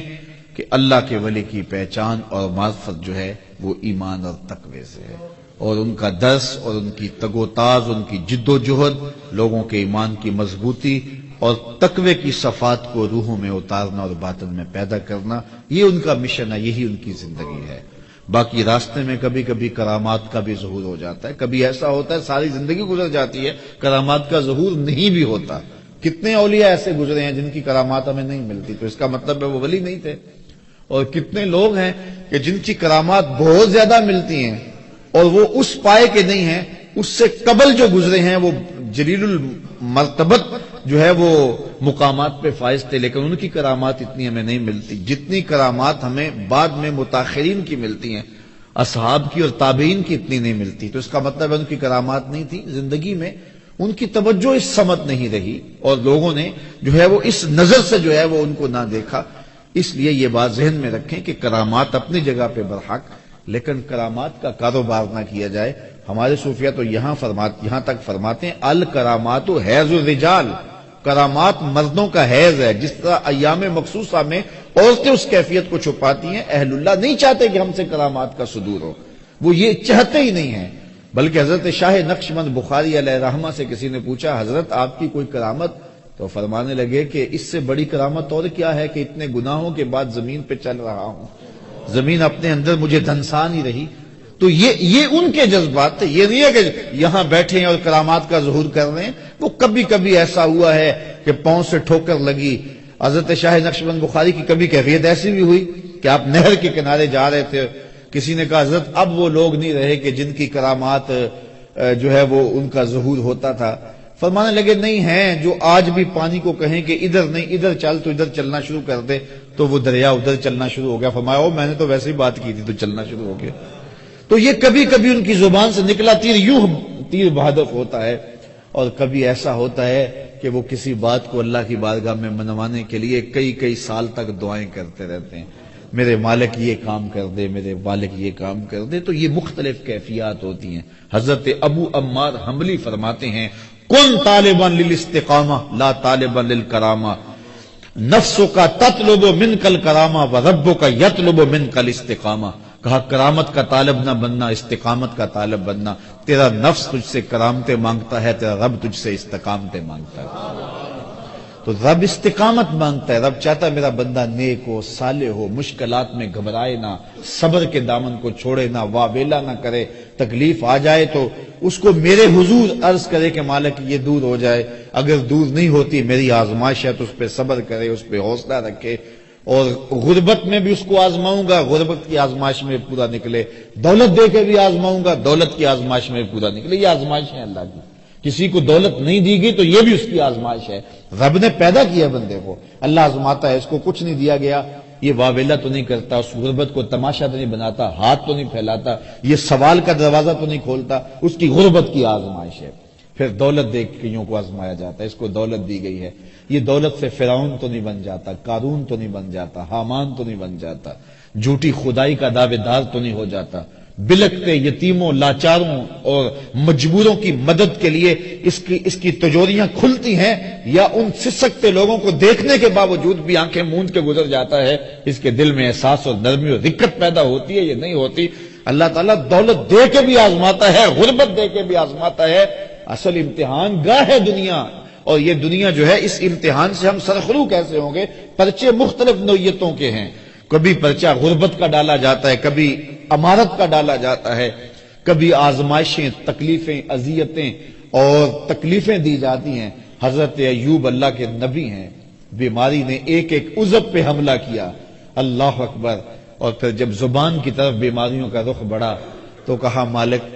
کہ اللہ کے ولی کی پہچان اور معرفت جو ہے وہ ایمان اور تقوی سے ہے، اور ان کا درس اور ان کی تگ و تاز، ان کی جد و جہد لوگوں کے ایمان کی مضبوطی اور تقوی کی صفات کو روحوں میں اتارنا اور باطن میں پیدا کرنا، یہ ان کا مشن ہے، یہی ان کی زندگی ہے۔ باقی راستے میں کبھی کبھی کرامات کا بھی ظہور ہو جاتا ہے، کبھی ایسا ہوتا ہے ساری زندگی گزر جاتی ہے کرامات کا ظہور نہیں بھی ہوتا۔ کتنے اولیاء ایسے گزرے ہیں جن کی کرامات ہمیں نہیں ملتی، تو اس کا مطلب ہے وہ ولی نہیں تھے، اور کتنے لوگ ہیں کہ جن کی کرامات بہت زیادہ ملتی ہیں اور وہ اس پائے کے نہیں ہیں، اس سے قبل جو گزرے ہیں وہ جلیل المرتبت جو ہے وہ مقامات پہ فائز تھے، لیکن ان کی کرامات اتنی ہمیں نہیں ملتی جتنی کرامات ہمیں بعد میں متاخرین کی ملتی ہیں، اصحاب کی اور تابعین کی اتنی نہیں ملتی۔ تو اس کا مطلب ہے ان کی کرامات نہیں تھی، زندگی میں ان کی توجہ اس سمت نہیں رہی اور لوگوں نے جو ہے وہ اس نظر سے جو ہے وہ ان کو نہ دیکھا۔ اس لیے یہ بات ذہن میں رکھیں کہ کرامات اپنی جگہ پہ برحق، لیکن کرامات کا کاروبار نہ کیا جائے. ہمارے صوفیہ تو یہاں تک فرماتے ہیں الکرامات حیض الرجال، کرامات مردوں کا حیض ہے. جس طرح ایام مخصوصہ میں عورتیں اس کیفیت کو چھپاتی ہیں، اہل اللہ نہیں چاہتے کہ ہم سے کرامات کا صدور ہو، وہ یہ چاہتے ہی نہیں ہیں. بلکہ حضرت شاہ نقشبند بخاری علیہ رحمہ سے کسی نے پوچھا حضرت آپ کی کوئی کرامت؟ تو فرمانے لگے کہ اس سے بڑی کرامت اور کیا ہے کہ اتنے گناہوں کے بعد زمین پہ چل رہا ہوں، زمین اپنے اندر مجھے دھنسا نہیں رہی. تو یہ ان کے جذبات تھے. یہ نہیں ہے کہ یہاں بیٹھے ہیں اور کرامات کا ظہور کر رہے ہیں. وہ کبھی کبھی ایسا ہوا ہے کہ پاؤں سے ٹھوکر لگی. حضرت شاہ نقشبند بخاری کی کبھی کیفیت ایسی بھی ہوئی کہ آپ نہر کے کنارے جا رہے تھے، کسی نے کہا حضرت اب وہ لوگ نہیں رہے کہ جن کی کرامات جو ہے وہ ان کا ظہور ہوتا تھا. فرمانے لگے نہیں ہیں جو آج بھی پانی کو کہیں کہ ادھر نہیں ادھر چل تو ادھر چلنا شروع کر دے تو وہ دریا ادھر چلنا شروع ہو گیا. فرمایا میں نے تو ویسے ہی بات کی تھی تو چلنا شروع ہو گیا. تو یہ کبھی کبھی ان کی زبان سے نکلا تیر یوں تیر بہدف ہوتا ہے، اور کبھی ایسا ہوتا ہے کہ وہ کسی بات کو اللہ کی بارگاہ میں منوانے کے لیے کئی سال تک دعائیں کرتے رہتے ہیں، میرے مالک یہ کام کر دے، میرے مالک یہ کام کر دے. تو یہ مختلف کیفیات ہوتی ہیں. حضرت ابو عمار حنبلی فرماتے ہیں کن طالبا للاستقامہ لا طالبا للکرامہ، نفسک تطلب منک الکرامہ وربک یطلب منک الاستقامہ. کہا کرامت کا طالب نہ بننا، استقامت کا طالب بننا. تیرا نفس تجھ سے کرامتیں مانگتا ہے، تیرا رب تجھ سے استقامتیں مانگتا ہے. تو رب استقامت مانگتا ہے. رب چاہتا ہے میرا بندہ نیک ہو، صالح ہو، مشکلات میں گھبرائے نہ، صبر کے دامن کو چھوڑے نہ، واویلا نہ کرے. تکلیف آ جائے تو اس کو میرے حضور عرض کرے کہ مالک یہ دور ہو جائے، اگر دور نہیں ہوتی میری آزمائش ہے تو اس پہ صبر کرے، اس پہ حوصلہ رکھے. اور غربت میں بھی اس کو آزماؤں گا، غربت کی آزمائش میں پورا نکلے. دولت دے کے بھی آزماؤں گا، دولت کی آزمائش میں پورا نکلے. یہ آزمائش ہے اللہ کی. کسی کو دولت نہیں دی گئی تو یہ بھی اس کی آزمائش ہے. رب نے پیدا کیا بندے کو، اللہ آزماتا ہے. اس کو کچھ نہیں دیا گیا، یہ واویلا تو نہیں کرتا، اس غربت کو تماشا تو نہیں بناتا، ہاتھ تو نہیں پھیلاتا، یہ سوال کا دروازہ تو نہیں کھولتا. اس کی غربت کی آزمائش ہے. پھر دولت دے کے کئیوں کو آزمایا جاتا ہے. اس کو دولت دی گئی ہے، یہ دولت سے فرعون تو نہیں بن جاتا، قارون تو نہیں بن جاتا، حامان تو نہیں بن جاتا، جھوٹی خدائی کا دعوے دار تو نہیں ہو جاتا. بلکتے یتیموں، لاچاروں اور مجبوروں کی مدد کے لیے اس کی تجوریاں کھلتی ہیں، یا ان سسکتے لوگوں کو دیکھنے کے باوجود بھی آنکھیں موند کے گزر جاتا ہے. اس کے دل میں احساس اور نرمی اور رقت پیدا ہوتی ہے، یہ نہیں ہوتی. اللہ تعالیٰ دولت دے کے بھی آزماتا ہے، غربت دے کے بھی آزماتا ہے. اصل امتحان گاہ ہے دنیا، اور یہ دنیا جو ہے اس امتحان سے ہم سرخرو کیسے ہوں گے. پرچے مختلف نوعیتوں کے ہیں. کبھی پرچہ غربت کا ڈالا جاتا ہے، کبھی امارت کا ڈالا جاتا ہے، کبھی آزمائشیں، تکلیفیں، اذیتیں اور تکلیفیں دی جاتی ہیں. حضرت ایوب اللہ کے نبی ہیں، بیماری نے ایک عضو پہ حملہ کیا، اللہ اکبر. اور پھر جب زبان کی طرف بیماریوں کا رخ بڑھا تو کہا مالک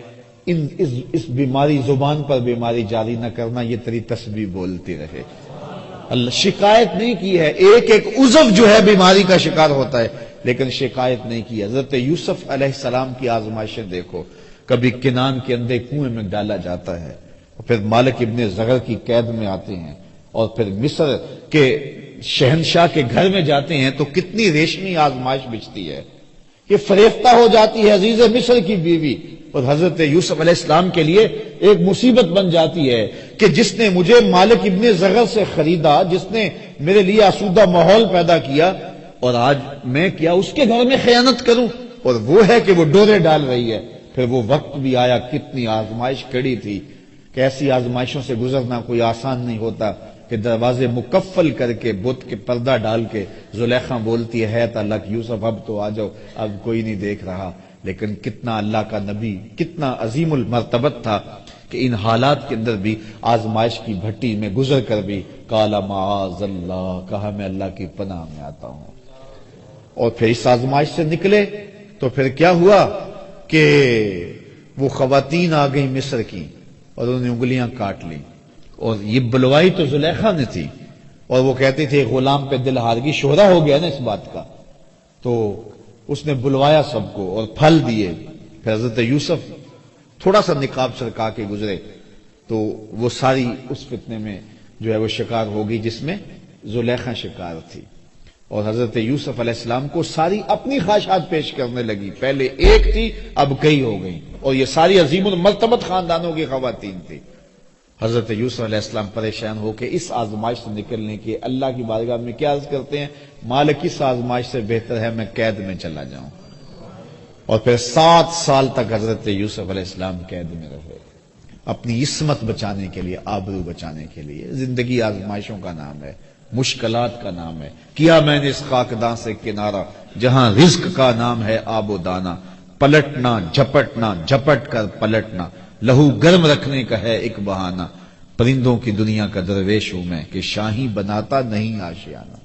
اس بیماری زبان پر بیماری جاری نہ کرنا، یہ تیری تسبیح بولتی رہے. اللہ شکایت نہیں کی ہے، ایک عضو جو ہے بیماری کا شکار ہوتا ہے، لیکن شکایت نہیں کی. حضرت یوسف علیہ السلام کی آزمائشیں دیکھو. کبھی کنان کے اندھے کنویں میں ڈالا جاتا ہے، اور پھر مالک ابن زغر کی قید میں آتے ہیں، اور پھر مصر کے شہنشاہ کے گھر میں جاتے ہیں تو کتنی ریشمی آزمائش بچتی ہے. یہ فریفتہ ہو جاتی ہے عزیز مصر کی بیوی، اور حضرت یوسف علیہ السلام کے لیے ایک مصیبت بن جاتی ہے کہ جس نے مجھے مالک ابن زغر سے خریدا، جس نے میرے لیے آسودہ ماحول پیدا کیا، اور آج میں کیا اس کے گھر میں خیانت کروں. اور وہ ہے کہ وہ ڈورے ڈال رہی ہے. پھر وہ وقت بھی آیا، کتنی آزمائش کڑی تھی کہ ایسی آزمائشوں سے گزرنا کوئی آسان نہیں ہوتا کہ دروازے مکفل کر کے بت کے پردہ ڈال کے زلیخا بولتی ہے تلک یوسف اب تو آ جاؤ، اب کوئی نہیں دیکھ رہا. لیکن کتنا اللہ کا نبی، کتنا عظیم المرتبت تھا کہ ان حالات کے اندر بھی آزمائش کی بھٹی میں گزر کر بھی قال معاذ اللہ، کہا میں اللہ کی پناہ میں آتا ہوں. اور پھر اس آزمائش سے نکلے تو پھر کیا ہوا کہ وہ خواتین آ گئی مصر کی اور انہوں نے انگلیاں کاٹ لی. اور یہ بلوائی تو زلیخا نے تھی، اور وہ کہتی تھی غلام پہ دل ہار گئی، شہرا ہو گیا نا اس بات کا. تو اس نے بلوایا سب کو اور پھل دیے. پھر حضرت یوسف تھوڑا سا نقاب سرکا کے گزرے تو وہ ساری اس فتنے میں جو ہے وہ شکار ہو گئی جس میں زلیخا شکار تھی. اور حضرت یوسف علیہ السلام کو ساری اپنی خواہشات پیش کرنے لگی. پہلے ایک تھی اب کئی ہو گئی, اور یہ ساری عظیم المرتبت خاندانوں کی خواتین تھی. حضرت یوسف علیہ السلام پریشان ہو کے اس آزمائش سے نکلنے کے اللہ کی بارگاہ میں کیا عرض کرتے ہیں, مالک اس آزمائش سے بہتر ہے میں قید میں چلا جاؤں. اور پھر 7 سال تک حضرت یوسف علیہ السلام قید میں رہے, اپنی عصمت بچانے کے لیے, آبرو بچانے کے لیے. زندگی آزمائشوں کا نام ہے, مشکلات کا نام ہے. کیا میں نے اس خاکداں سے کنارہ جہاں رزق کا نام ہے آب و دانا, پلٹنا جھپٹنا جھپٹ کر پلٹنا, لہو گرم رکھنے کا ہے ایک بہانہ. پرندوں کی دنیا کا درویش ہوں میں کہ شاہی بناتا نہیں آشیانہ.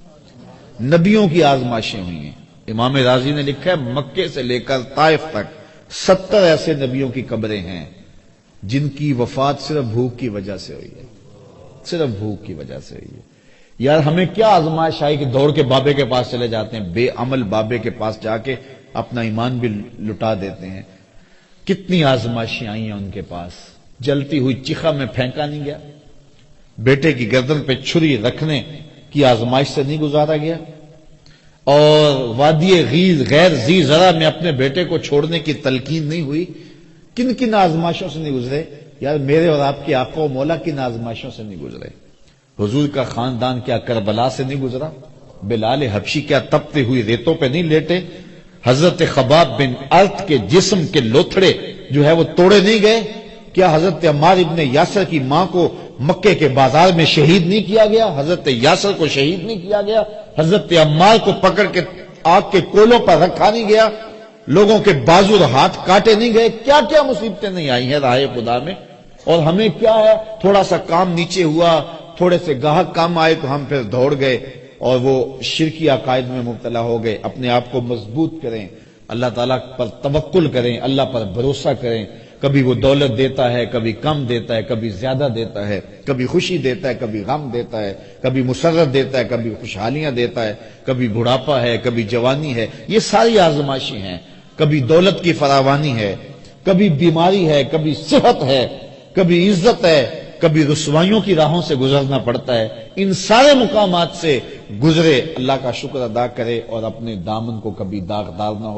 نبیوں کی آزمائشیں ہوئی ہیں. امام رازی نے لکھا ہے مکے سے لے کر طائف تک 70 ایسے نبیوں کی قبریں ہیں جن کی وفات صرف بھوک کی وجہ سے ہوئی ہے, صرف بھوک کی وجہ سے ہوئی ہے. یار ہمیں کیا آزمائش آئی کہ دوڑ کے بابے کے پاس چلے جاتے ہیں, بے عمل بابے کے پاس جا کے اپنا ایمان بھی لٹا دیتے ہیں. کتنی آزمائشیں آئی ہیں ان کے پاس. جلتی ہوئی چیخا میں پھینکا نہیں گیا, بیٹے کی گردن پہ چھری رکھنے کی آزمائش سے نہیں گزارا گیا, اور وادی غیر ذی زرع میں اپنے بیٹے کو چھوڑنے کی تلقین نہیں ہوئی. کن کن آزمائشوں سے نہیں گزرے یار, میرے اور آپ کے آقا و مولا کن آزمائشوں سے نہیں گزرے. حضور کا خاندان کیا کربلا سے نہیں گزرا, بلال حبشی کیا تپتے ہوئی ریتوں پہ نہیں لیٹے, حضرت خباب بن ارت کے جسم کے لوتھڑے جو ہے وہ توڑے نہیں گئے, کیا حضرت عمار ابن یاسر کی ماں کو مکے کے بازار میں شہید نہیں کیا گیا, حضرت یاسر کو شہید نہیں کیا گیا, حضرت عمار کو پکڑ کے آگ کے کولوں پر رکھا نہیں گیا, لوگوں کے بازو اور ہاتھ کاٹے نہیں گئے, کیا کیا مصیبتیں نہیں آئی ہیں راہ خدا میں. اور ہمیں کیا ہے, تھوڑا سا کام نیچے ہوا, تھوڑے سے گاہک کام آئے تو ہم پھر دوڑ گئے اور وہ شرکی عقائد میں مبتلا ہو گئے. اپنے آپ کو مضبوط کریں, اللہ تعالیٰ پر توکل کریں, اللہ پر بھروسہ کریں. کبھی وہ دولت دیتا ہے, کبھی کم دیتا ہے, کبھی زیادہ دیتا ہے, کبھی خوشی دیتا ہے, کبھی غم دیتا ہے, کبھی مسرت دیتا ہے, کبھی خوشحالیاں دیتا ہے, کبھی بڑھاپا ہے, کبھی جوانی ہے. یہ ساری آزمائشیں ہیں. کبھی دولت کی فراوانی ہے, کبھی بیماری ہے, کبھی صحت ہے, کبھی عزت ہے, کبھی رسوائیوں کی راہوں سے گزرنا پڑتا ہے. ان سارے مقامات سے گزرے, اللہ کا شکر ادا کرے اور اپنے دامن کو کبھی داغدار نہ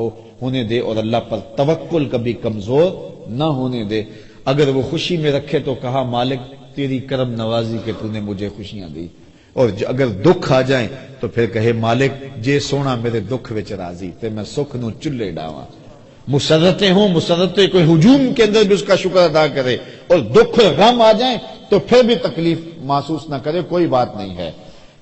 ہونے دے, اور اللہ پر توکل کبھی کمزور نہ ہونے دے. اگر وہ خوشی میں رکھے تو کہا مالک تیری کرم نوازی کہ تو نے مجھے خوشیاں دی, اور اگر دکھ آ جائیں تو پھر کہے مالک جے سونا میرے دکھ وچ راضی تے میں سکھ نو چلے ڈاواں. مسرتیں ہوں, مسرتیں کوئی ہجوم کے اندر بھی اس کا شکر ادا کرے, اور دکھ غم آ جائیں تو پھر بھی تکلیف محسوس نہ کرے, کوئی بات نہیں ہے.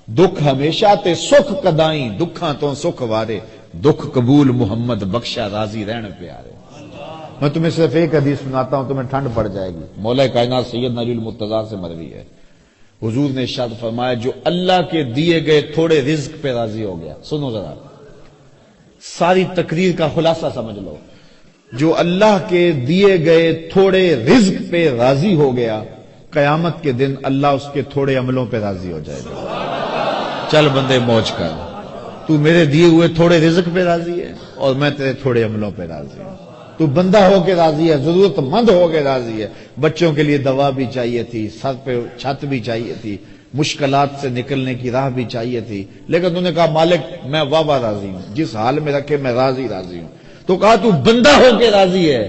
دکھ ہمیشہ تے سکھ کدائیں, دکھاں تو سکھ وارے, دکھ قبول محمد بخشا راضی رہن پیارے. میں تمہیں صرف ایک حدیث سناتا ہوں, تمہیں ٹھنڈ پڑ جائے گی. مولا کائنات سیدنا علی المرتضیٰ سے مروی ہے. حضور نے ارشاد فرمایا جو اللہ کے دیے گئے تھوڑے رزق پہ راضی ہو گیا, سنو ذرا ساری تقریر کا خلاصہ سمجھ لو, جو اللہ کے دیے گئے تھوڑے رزق پہ راضی ہو گیا, قیامت کے دن اللہ اس کے تھوڑے عملوں پہ راضی ہو جائے گا. چل بندے موج کر, تو میرے دیے ہوئے تھوڑے رزق پہ راضی ہے اور میں تیرے تھوڑے عملوں پہ راضی ہوں. تو بندہ ہو کے راضی ہے, ضرورت مند ہو کے راضی ہے. بچوں کے لیے دوا بھی چاہیے تھی, سر پہ چھت بھی چاہیے تھی, مشکلات سے نکلنے کی راہ بھی چاہیے تھی, لیکن انہوں نے کہا مالک میں واہ راضی ہوں, جس حال میں رکھے میں راضی ہوں. تو کہا تو بندہ ہو کے راضی ہے,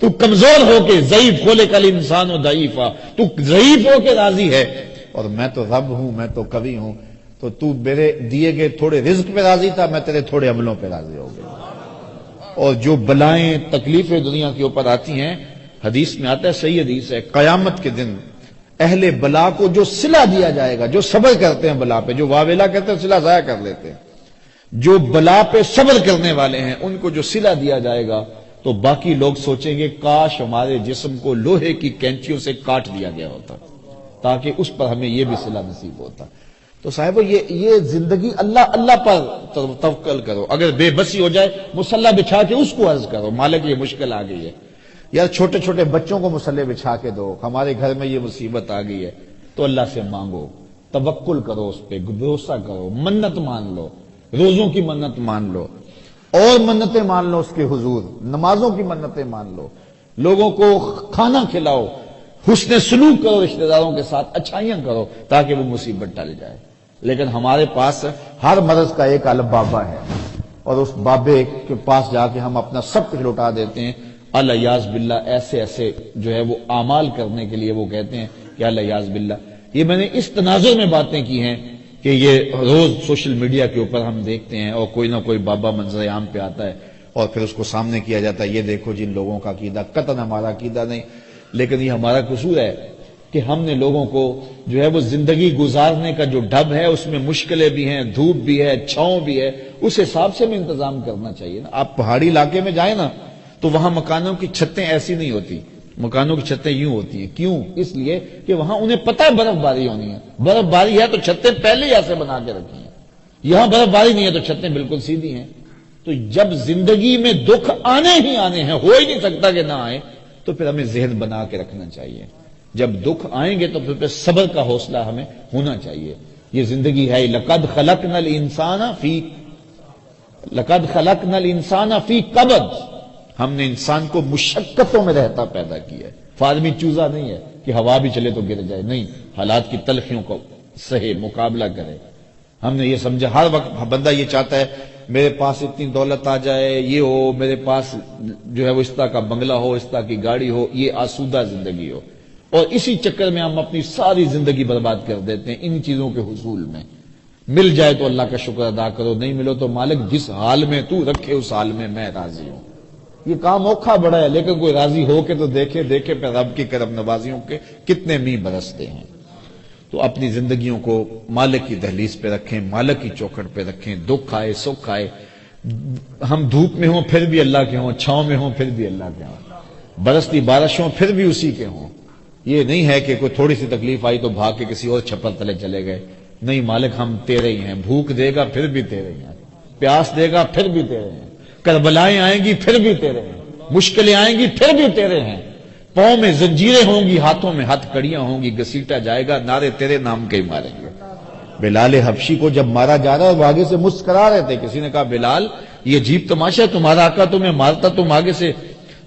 تو کمزور ہو کے, ضعیف کھولے کل انسان و ضعیفہ, تو ضعیف ہو کے راضی ہے, اور میں تو رب ہوں, میں تو کبھی ہوں. تو میرے دیے گئے تھوڑے رزق پہ راضی تھا, میں تیرے تھوڑے عملوں پہ راضی ہو گیا. اور جو بلائیں تکلیفیں دنیا کے اوپر آتی ہیں, حدیث میں آتا ہے, صحیح حدیث ہے, قیامت کے دن اہل بلا کو جو صلہ دیا جائے گا, جو صبر کرتے ہیں بلا پہ, جو واویلا کہتے ہیں صلہ ضائع کر لیتے ہیں, جو بلا پہ صبر کرنے والے ہیں ان کو جو صلہ دیا جائے گا تو باقی لوگ سوچیں گے کاش ہمارے جسم کو لوہے کی کینچیوں سے کاٹ دیا گیا ہوتا تاکہ اس پر ہمیں یہ بھی صلہ نصیب ہوتا. تو صاحب یہ زندگی اللہ پر توکل کرو. اگر بے بسی ہو جائے مصلی بچھا کے اس کو عرض کرو مالک یہ مشکل آ گئی ہے. یار چھوٹے چھوٹے بچوں کو مصلی بچھا کے دو, ہمارے گھر میں یہ مصیبت آ گئی ہے, تو اللہ سے مانگو, توکل کرو, اس پہ بھروسہ کرو, منت مان لو, روزوں کی منت مان لو, اور منتیں مان لو اس کے حضور, نمازوں کی منتیں مان لو, لوگوں کو کھانا کھلاؤ, حسن سلوک کرو رشتہ داروں کے ساتھ, اچھائیاں کرو تاکہ وہ مصیبت ٹل جائے. لیکن ہمارے پاس ہر مرض کا ایک الگ بابا ہے، اور اس بابے کے پاس جا کے ہم اپنا سب کچھ لوٹا دیتے ہیں۔ الیاذ باللہ ایسے ایسے جو ہے وہ اعمال کرنے کے لیے وہ کہتے ہیں کہ الیاذ باللہ۔ یہ میں نے اس تناظر میں باتیں کی ہیں کہ یہ روز سوشل میڈیا کے اوپر ہم دیکھتے ہیں اور کوئی نہ کوئی بابا منظر عام پہ آتا ہے اور پھر اس کو سامنے کیا جاتا ہے، یہ دیکھو جن لوگوں کا عقیدہ، قطعاً ہمارا عقیدہ نہیں، لیکن یہ ہمارا قصور ہے کہ ہم نے لوگوں کو جو ہے وہ زندگی گزارنے کا جو ڈھب ہے اس میں مشکلیں بھی ہیں، دھوپ بھی ہے، چھاؤں بھی ہے، اس حساب سے ہمیں انتظام کرنا چاہیے نا۔ آپ پہاڑی علاقے میں جائیں نا تو وہاں مکانوں کی چھتیں ایسی نہیں ہوتی، مکانوں کی چھتیں یوں ہوتی ہیں۔ کیوں؟ اس لیے کہ وہاں انہیں پتہ ہے برف باری ہونی ہے، برف باری ہے تو چھتیں پہلے ہی ایسے بنا کے رکھی ہیں۔ یہاں برف باری نہیں ہے تو چھتیں بالکل سیدھی ہیں۔ تو جب زندگی میں دکھ آنے ہی آنے ہیں، ہو ہی نہیں سکتا کہ نہ آئے، تو پھر ہمیں ذہن بنا کے رکھنا چاہیے۔ جب دکھ آئیں گے تو پھر صبر کا حوصلہ ہمیں ہونا چاہیے۔ یہ زندگی ہے، لقد خلقنا الانسان فی کبد، ہم نے انسان کو مشقتوں میں رہتا پیدا کیا ہے۔ فارمی چوزا نہیں ہے کہ ہوا بھی چلے تو گر جائے، نہیں، حالات کی تلخیوں کو سہے، مقابلہ کرے۔ ہم نے یہ سمجھا ہر وقت بندہ یہ چاہتا ہے میرے پاس اتنی دولت آ جائے، یہ ہو، میرے پاس جو ہے وہ اس طرح کا بنگلہ ہو، اس طرح کی گاڑی ہو، یہ آسودہ زندگی ہو، اور اسی چکر میں ہم اپنی ساری زندگی برباد کر دیتے ہیں ان چیزوں کے حصول میں۔ مل جائے تو اللہ کا شکر ادا کرو، نہیں ملو تو مالک جس حال میں تو رکھے اس حال میں میں راضی ہوں۔ یہ کام اوکھا بڑا ہے، لیکن کوئی راضی ہو کے تو دیکھے پہ رب کی کرم نوازیوں کے کتنے میہ برستے ہیں۔ تو اپنی زندگیوں کو مالک کی دہلیز پہ رکھیں، مالک کی چوکھٹ پہ رکھیں، دکھ آئے سکھ آئے، ہم دھوپ میں ہوں پھر بھی اللہ کے ہوں، چھاؤں میں ہوں پھر بھی اللہ کے ہوں، برستی بارش ہوں پھر بھی اسی کے ہوں۔ یہ نہیں ہے کہ کوئی تھوڑی سی تکلیف آئی تو بھاگ کے کسی اور چھپر تلے چلے گئے، نہیں، مالک ہم تیرے ہی ہیں، بھوک دے گا پھر بھی تیرے ہی ہیں، پیاس دے گا پھر بھی تیرے ہیں، کربلائیں آئیں گی پھر بھی تیرے ہیں، مشکلیں آئیں گی پھر بھی تیرے ہیں، پاؤں میں زنجیریں ہوں گی، ہاتھوں میں ہتھ کڑیاں ہوں گی، گھسیٹا جائے گا، نعرے تیرے نام کے ہی ماریں گے۔ بلال حبشی کو جب مارا جا رہا ہے وہ آگے سے مسکرا رہے تھے، کسی نے کہا بلال یہ عجیب تماشا ہے، تمہارا آقا تمہیں مارتا، تم آگے سے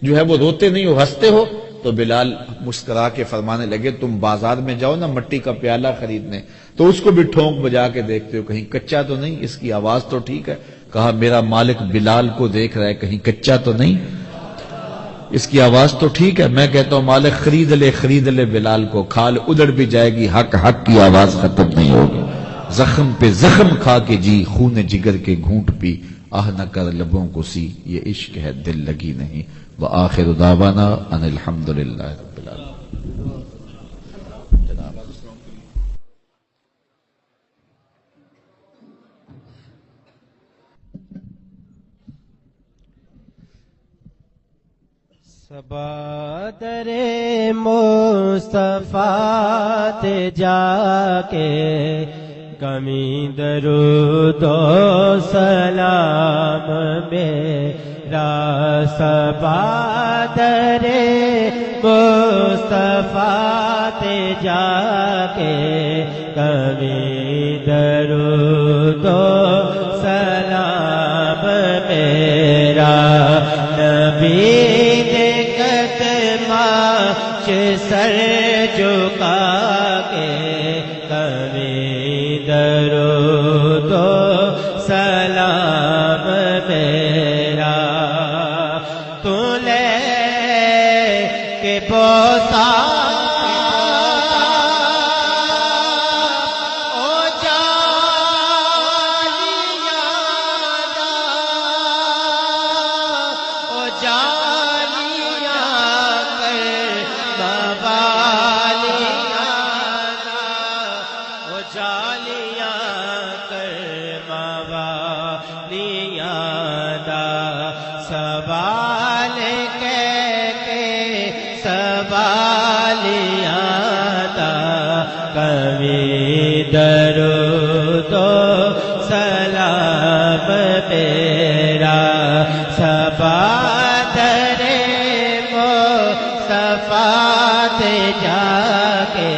جو ہے وہ روتے نہیں ہو، ہنستے ہو۔ تو بلال مسکرا کے فرمانے لگے تم بازار میں جاؤ نا مٹی کا پیالہ خریدنے، تو اس کو بھی ٹھونک بجا کے دیکھتے ہو کہیں کچا تو نہیں، اس کی آواز تو ٹھیک ہے۔ کہا میرا مالک بلال کو دیکھ رہا ہے، کہیں کچا تو نہیں، اس کی آواز تو ٹھیک ہے۔ میں کہتا ہوں مالک خرید لے بلال کو، کھال ادڑ بھی جائے گی، حق کی آواز ختم نہیں ہوگی۔ زخم پہ زخم کھا کے جی، خون جگر کے گھونٹ پی، آہ نہ کر لبوں کو سی، یہ عشق ہے دل لگی نہیں۔ وآخر دعوانا ان الحمدللہ رب العالمین۔ صبا در مصطفیٰ تے جا کے کمی درود و سلام میرا، صبا در مصطفیٰ تے جا کے کمی درود و سلام میرا، نبی سر جھکا کے کبھی درود و سلام میرا، تو لے کے بوسا درود و سلام میرا، صبا در مصطفیٰ تے جا کے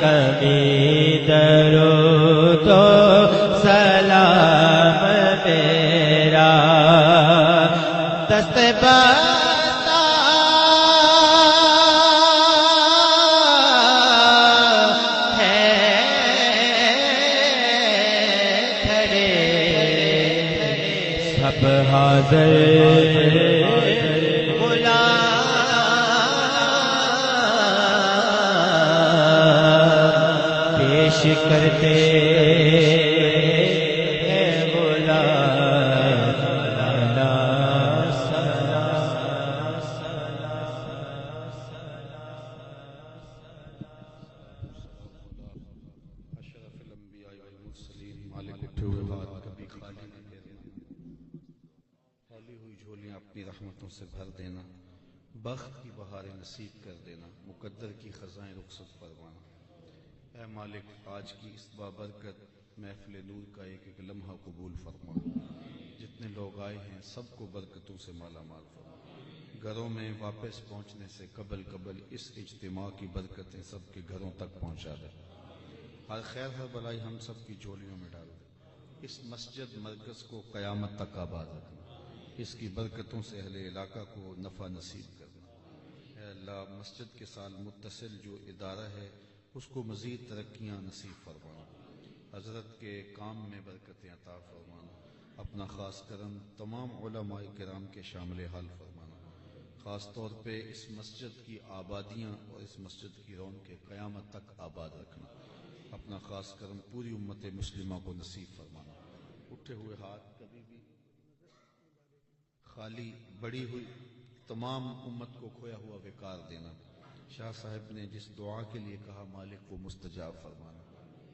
کبھی درود و سلام میرا، دست حاضر بلا پیش کرتے بلا اشرف الانبیاء والمرسلین مالک اٹھے ہوئے ہاتھ کبھی خالی نہ پھیرنا، خالی ہوئی جھولیاں اپنی رحمتوں سے بھر دینا، بخت کی بہاریں نصیب کر دینا، مقدر کی خزائیں رخصت فرمانا۔ اے مالک، آج کی اس بابرکت محفل نور کا ایک ایک لمحہ قبول فرما، جتنے لوگ آئے ہیں سب کو برکتوں سے مالا مال فرما، گھروں میں واپس پہنچنے سے قبل اس اجتماع کی برکتیں سب کے گھروں تک پہنچا دے، ہر خیر ہر بلائی ہم سب کی جھولیوں میں ڈال دے، اس مسجد مرکز کو قیامت تک آباد رکھنا، اس کی برکتوں سے اہل علاقہ کو نفع نصیب کرنا۔ اے اللہ، مسجد کے ساتھ متصل جو ادارہ ہے اس کو مزید ترقیاں نصیب فرمانا، حضرت کے کام میں برکتیں عطا فرمانا، اپنا خاص کرم تمام علماء کرام کے شامل حال فرمانا، خاص طور پہ اس مسجد کی آبادیاں اور اس مسجد کی رونق قیامت تک آباد رکھنا، اپنا خاص کرم پوری امت مسلمہ کو نصیب فرمانا۔ اٹھے ہوئے ہاتھ کبھی بھی خالی، بڑی ہوئی تمام امت کو کھویا ہوا وقار دینا، شاہ صاحب نے جس دعا کے لیے کہا مالک وہ مستجاب فرمانا،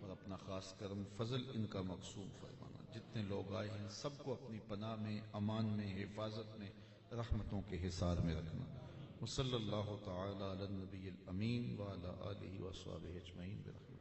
اور اپنا خاص کرم فضل ان کا مقصود فرمانا، جتنے لوگ آئے ہیں سب کو اپنی پناہ میں، امان میں، حفاظت میں، رحمتوں کے حصار میں رکھنا۔ وصلی اللہ تعالی علی النبی الامین وعلی آلہ وصحبہ اجمعین برحمتہ۔